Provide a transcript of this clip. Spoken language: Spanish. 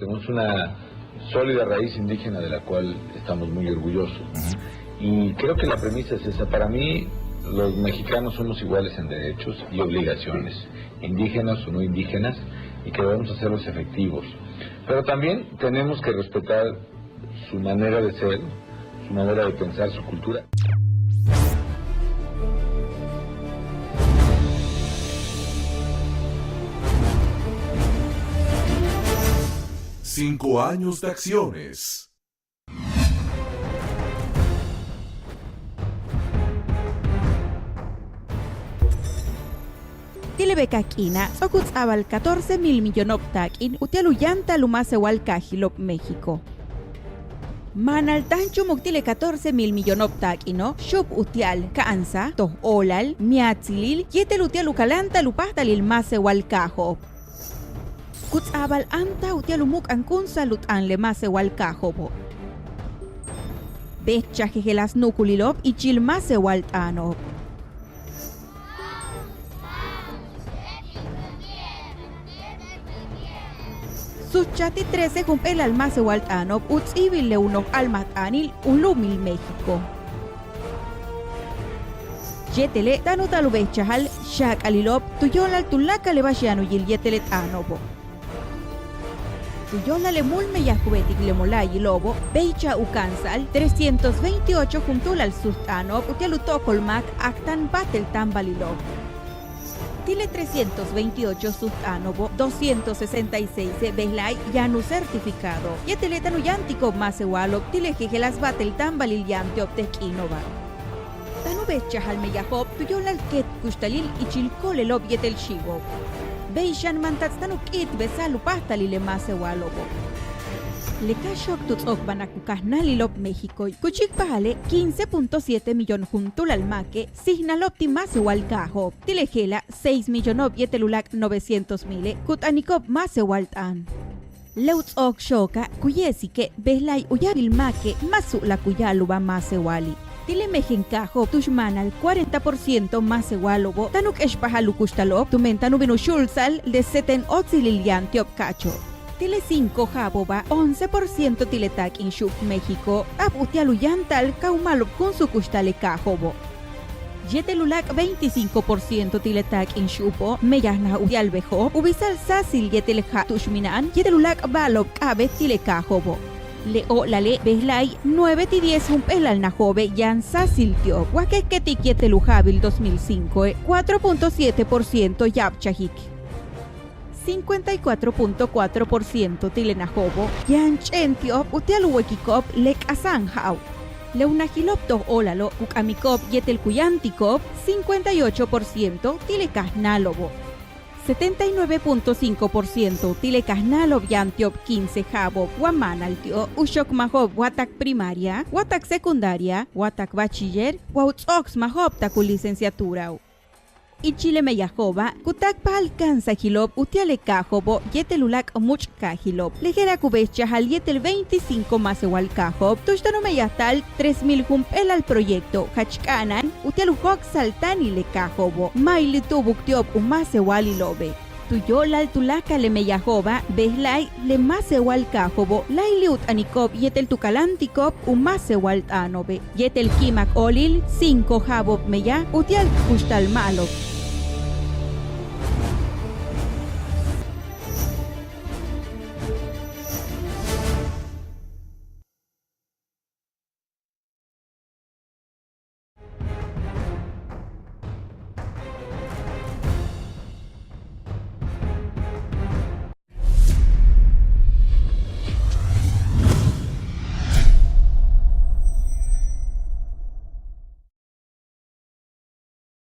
Tenemos una sólida raíz indígena de la cual estamos muy orgullosos. Y creo que la premisa es esa. Para mí, los mexicanos somos iguales en derechos y obligaciones, indígenas o no indígenas, y que debemos hacerlos efectivos. Pero también tenemos que respetar su manera de ser, su manera de pensar, su cultura. Cinco años de acciones. Tilebekakina, Sokutzabal 14,000 millones takin, Utialuyanta Lumasewal Cajilop, México. Manal tancho muktile 14,000 millones takino, Shub Utial, Kansa, Toh Olal, Miatzilil, Yetel Utial Ukalanta Lupahtalil Masewal Cajo. Kutzabal anta Utialumuk Ankunsa Lutanle Masewal Cajobo. Becha Jejelas Nukulilop y Chil Masewal Tano. Suchati 13 jumpel almase waltanop utzivil le uno almatanil ulumil México. Yetele tanu talubechahal shak alilop tuyolal tulaka le bashianu yil yetele tanobo. Tuyola le mulme yakubetik le molay lobo beicha ukansal 328 juntul al sultanop utialutokol actan batel tambalilop. Tile 328 Sustanobo, 266 Beslay Yanu certificado. Yeteletanu yantico Masewalo, Tile Jejelas Batel Tambalil Yante Optequinova. Tanu Bechahal Meyahob, Tuyolal Ket Kustalil y Chilcolelob Yetel Shigo. Beishan Mantatstanu Kit Besalu Pastalile Masewalobo. Le cachok tutzok banakukahnalilop México y kuchikpahale 15.7 millón juntul al maque signalop timasewal cajo tilejela 6 millonob yetelulak 900,000 kutanikop masewal tan. Leutzok shoka kuyesike beslay uyabil maque masu la kuyaluba masewali. Tile mejencajo tushmanal 40% masewalobo tanuk eshpahalu kustalop tumentanu binushulsal de 7 otzililiantiop cacho. Tile 5 Jaboba, 11% Tiletak in Shuk, México, Abutialuyantal, Kaumalop con su custale Cajobo. Yetelulak 25% Tiletak in Shupo, Meyasna Utialbejo, Ubisal Sasil Yetelja Tushminan, Yetelulak Balop Cabe Tile Cajobo. Leo Lale Beslay 9-10 Humpelal Najobe Yan Sasil Tio, Huaquequetik Yetelujabil 2005, 4.7% Yapchahik. 54.4% Tilenajobo, Yanchentiop, Utialuwekikop, Lek Asanjau. Leunajilopto Olalo, Kukamikop, Yetelkuyantikop, 58% Tilecasnalobo. 79.5% Tilecasnalob Yantiop 15 Jabo, Guamanaltio, Ushokmajob, Watak primaria, Watak secundaria, Watak bachiller, Wautox Majob Taku licenciatura. Y Chile Meyajoba, Kutakpa alcanza Hilop, Utiale Cajobo, Yetelulak much Cajilop, Lejera Cubecha al Yetel 25 más igual Cajob, Toshtano Meyastal 3,000 jumpel al proyecto, Hachkanan, Utialujok Saltani le Cajobo, Maili Tubuktiop, más igual y lobe. Tuyol al Tulaka le Meyajoba, Beslay le más igual Cajobo, Lailiut Anikop, Yetel Tucalantikop, más igual Tanobe, Yetel Kimak Olil, 5 Jabob Meya, Utial Kustal Malop.